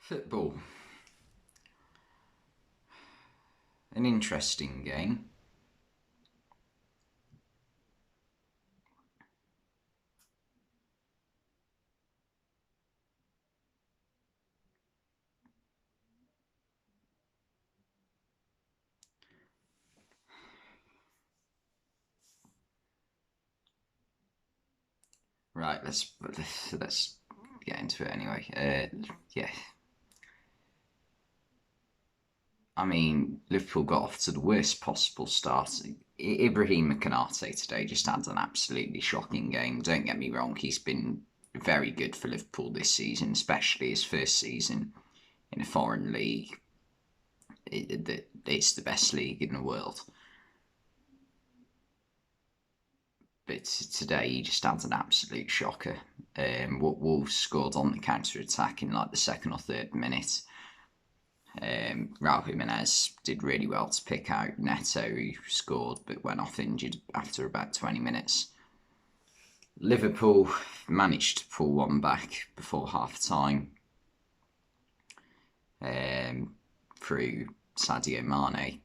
Football. An interesting game. Right, let's get into it anyway. Yeah, I mean Liverpool got off to the worst possible start. Ibrahim Konate today just had an absolutely shocking game. Don't get me wrong, he's been very good for Liverpool this season, especially his first season in a foreign league. It's the best league in the world. But today he just had an absolute shocker. Wolves scored on the counter attack in like the second or third minute. Raul Jimenez did really well to pick out Neto, who scored but went off injured after about 20 minutes. Liverpool managed to pull one back before half time through Sadio Mane.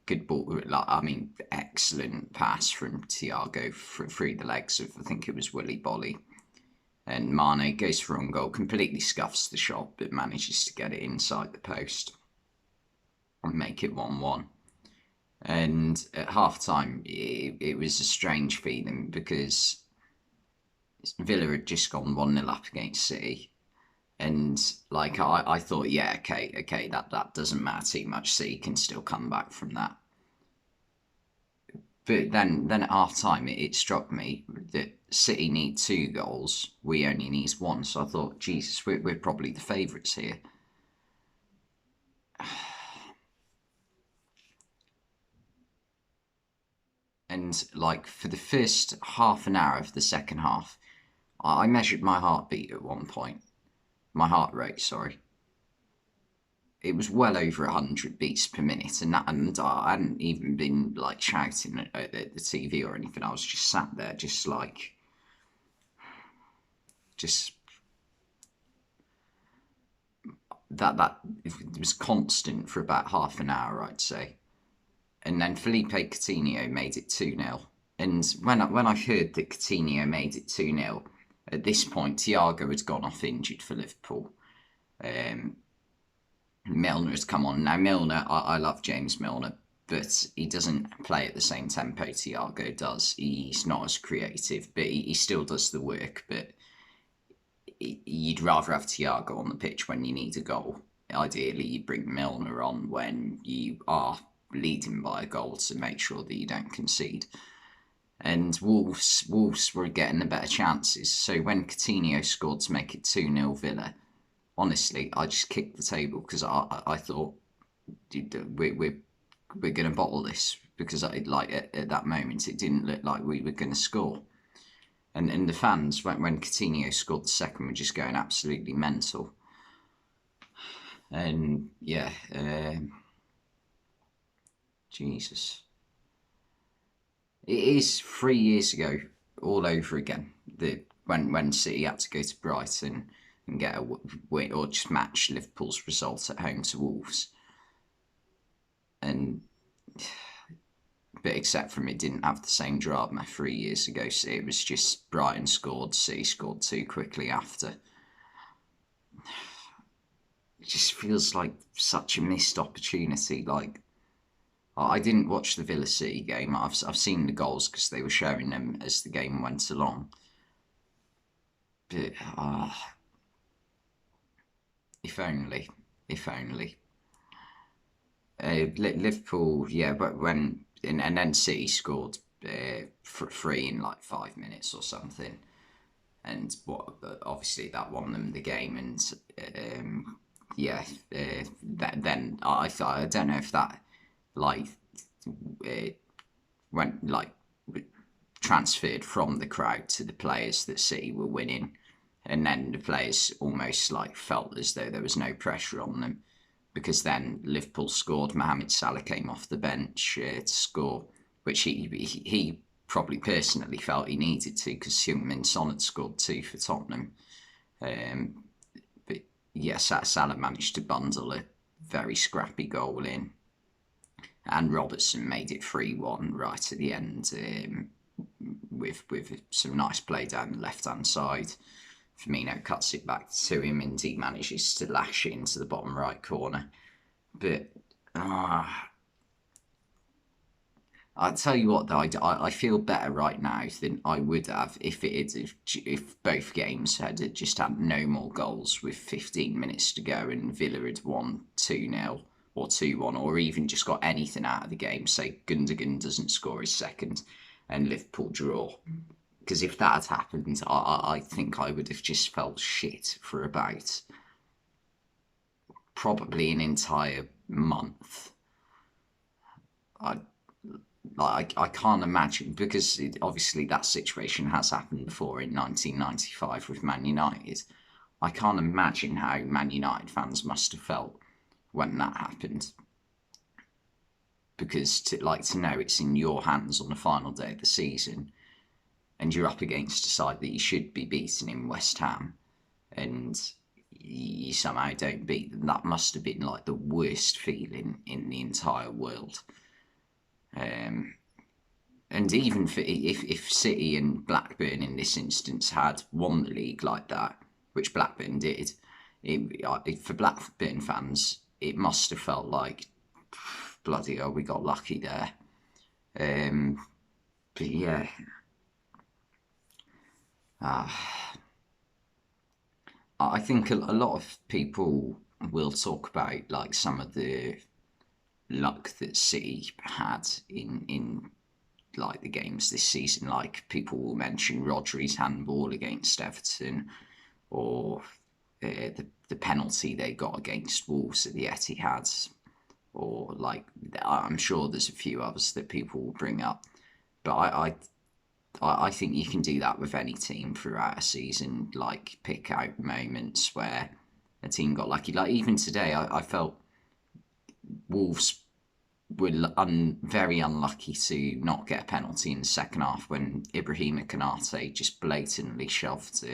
Good ball, excellent pass from Thiago through the legs of, I think it was Willy Bolly. And Mane goes for own goal, completely scuffs the shot, but manages to get it inside the post and make it 1-1. And at half time, it was a strange feeling because Villa had just gone 1-0 up against City. And like I thought, yeah, okay, that doesn't matter too much. City can still come back from that. But then at half time, it struck me that City need 2 goals. We only need one. So I thought, Jesus, we're probably the favourites here. And like for the first half an hour of the second half, I measured my heartbeat at one point. My heart rate, sorry. It was well over 100 beats per minute, and I hadn't even been like shouting at the TV or anything. I was just sat there, just that it was constant for about half an hour, I'd say. And then Felipe Coutinho made it 2-0. And when I heard that Coutinho made it 2-0, at this point Thiago had gone off injured for Liverpool. Um, Milner has come on. Now, Milner, I love James Milner, but he doesn't play at the same tempo Thiago does. He's not as creative, but he still does the work. But you'd rather have Thiago on the pitch when you need a goal. Ideally, you bring Milner on when you are leading by a goal to make sure that you don't concede. And Wolves were getting the better chances. So when Coutinho scored to make it 2-0 Villa, honestly, I just kicked the table because I thought we're going to bottle this because at that moment it didn't look like we were going to score. And the fans, when Coutinho scored the second, were just going absolutely mental. And yeah, Jesus. It is 3 years ago, all over again, that when City had to go to Brighton and get a win or just match Liverpool's result at home to Wolves. And but except from it didn't have the same drama 3 years ago. So it was just Brighton scored, City scored too quickly after. It just feels like such a missed opportunity. Like I didn't watch the Villa City game. I've seen the goals because they were showing them as the game went along. But if only, if only. Liverpool, yeah, but and then City scored for free in like 5 minutes or something, and obviously that won them the game, and yeah, then I don't know if that like uh, went like transferred from the crowd to the players that City were winning, and then the players almost like felt as though there was no pressure on them because then Liverpool scored. Mohamed Salah came off the bench to score, which he probably personally felt he needed to because Heung-min Son had scored 2 for Tottenham. Um, but yes, Salah managed to bundle a very scrappy goal in, and Robertson made it 3-1 right at the end, with some nice play down the left hand side. Firmino cuts it back to him, and he manages to lash it into the bottom right corner. But I'll tell you what, though, I feel better right now than I would have if both games had just had no more goals with 15 minutes to go and Villa had won 2-0 or 2-1, or even just got anything out of the game. Say Gundogan doesn't score his second and Liverpool draw. Because if that had happened, I think I would have just felt shit for about probably an entire month. I can't imagine, because obviously that situation has happened before in 1995 with Man United. I can't imagine how Man United fans must have felt when that happened. Because to know it's in your hands on the final day of the season, and you're up against a side that you should be beating in West Ham, and you somehow don't beat them, that must have been like the worst feeling in the entire world. And even if City and Blackburn in this instance had won the league like that, which Blackburn did, for Blackburn fans, it must have felt like, bloody hell, we got lucky there. But yeah. I think a lot of people will talk about like some of the luck that City had in like the games this season. Like people will mention Rodri's handball against Everton, or the penalty they got against Wolves at the Etihad, or like I'm sure there's a few others that people will bring up. But I think you can do that with any team throughout a season. Like pick out moments where a team got lucky. Like even today, I felt Wolves were very unlucky to not get a penalty in the second half when Ibrahima Konate just blatantly shoved.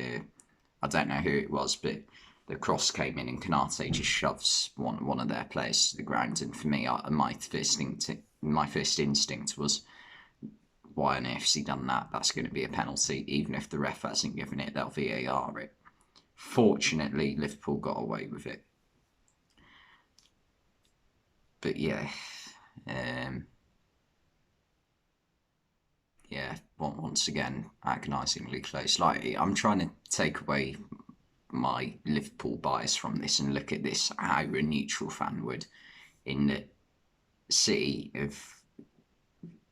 I don't know who it was, but the cross came in and Konate just shoves one of their players to the ground. And for me, my first instinct was, why on earth has he done that? That's going to be a penalty. Even if the ref hasn't given it, they'll VAR it. Fortunately, Liverpool got away with it. But yeah, once again, agonisingly close. Like, I'm trying to take away my Liverpool bias from this and look at this how a neutral fan would, in that City have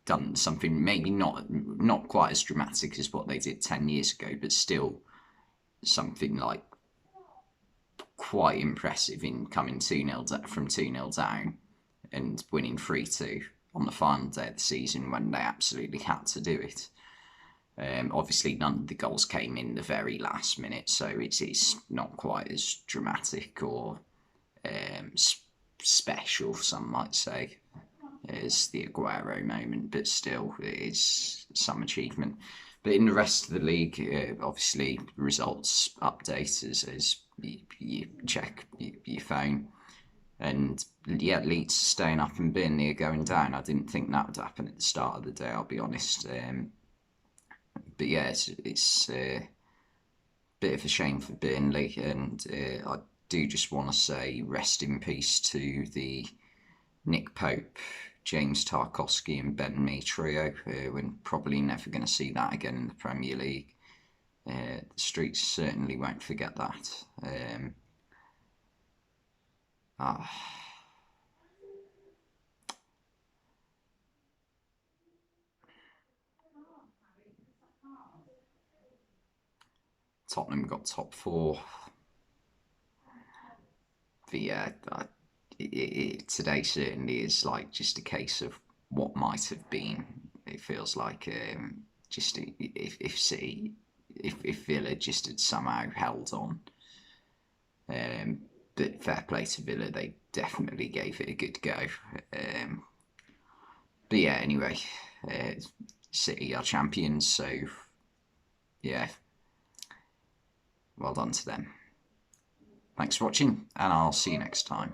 done something maybe not quite as dramatic as what they did 10 years ago, but still something like quite impressive in coming 2-0 from 2-0 down and winning 3-2 on the final day of the season when they absolutely had to do it. Obviously, none of the goals came in the very last minute, so it's not quite as dramatic or special, some might say, as the Aguero moment, but still it is some achievement. But in the rest of the league, obviously results update as you check your phone, and yeah, Leeds staying up and Burnley are going down. I didn't think that would happen at the start of the day, I'll be honest. But yeah, it's a bit of a shame for Burnley, and I do just want to say rest in peace to the Nick Pope, James Tarkowski and Ben Mee trio. We're probably never going to see that again in the Premier League. The streets certainly won't forget that. Tottenham got top four. But yeah, today certainly is like just a case of what might have been. It feels like just if City, if Villa just had somehow held on. But fair play to Villa, they definitely gave it a good go. But yeah, anyway, City are champions, so yeah, well done to them. Thanks for watching, and I'll see you next time.